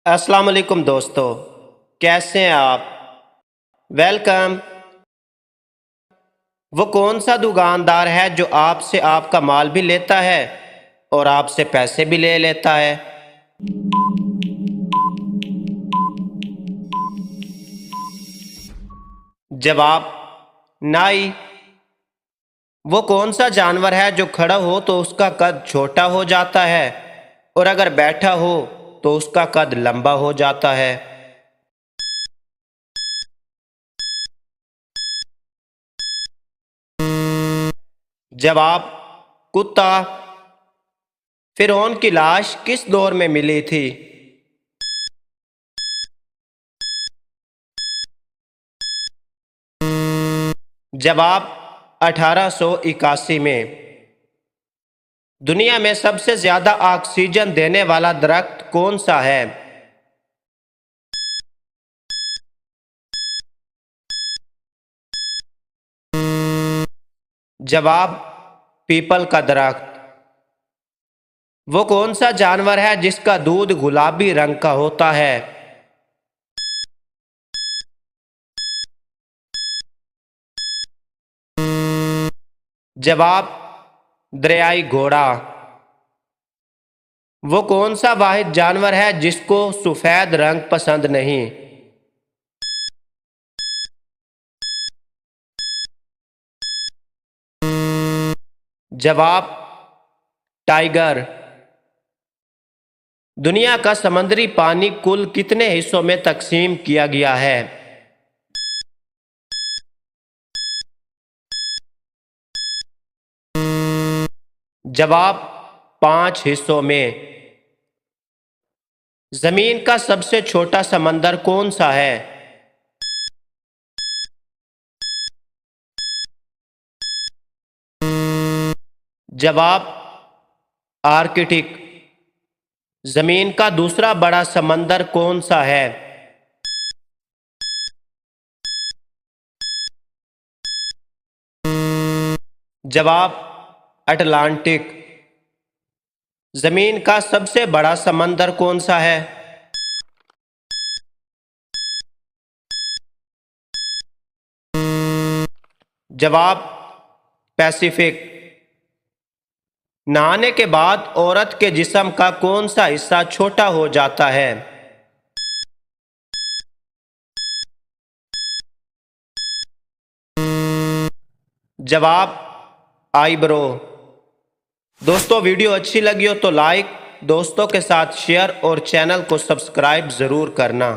अस्सलाम वालेकुम दोस्तों, कैसे हैं आप? वेलकम। वो कौन सा दुकानदार है जो आपसे आपका माल भी लेता है और आपसे पैसे भी ले लेता है? जवाब, नाई। वो कौन सा जानवर है जो खड़ा हो तो उसका कद छोटा हो जाता है और अगर बैठा हो तो उसका कद लंबा हो जाता है? जवाब, कुत्ता। फिरौन की लाश किस दौर में मिली थी? जवाब, 1881 में। दुनिया में सबसे ज्यादा ऑक्सीजन देने वाला दरख्त कौन सा है? जवाब, पीपल का दरख्त। वो कौन सा जानवर है जिसका दूध गुलाबी रंग का होता है? जवाब, दरियाई घोड़ा। वो कौन सा वाहिद जानवर है जिसको सफेद रंग पसंद नहीं? जवाब, टाइगर। दुनिया का समुद्री पानी कुल कितने हिस्सों में तकसीम किया गया है? जवाब, 5 हिस्सों में। जमीन का सबसे छोटा समंदर कौन सा है? जवाब, आर्कटिक। जमीन का दूसरा बड़ा समंदर कौन सा है? जवाब, अटलांटिक। जमीन का सबसे बड़ा समंदर कौन सा है? जवाब, पैसिफिक। नहाने के बाद औरत के जिस्म का कौन सा हिस्सा छोटा हो जाता है? जवाब, आईब्रो। दोस्तों, वीडियो अच्छी लगी हो तो लाइक, दोस्तों के साथ शेयर और चैनल को सब्सक्राइब ज़रूर करना।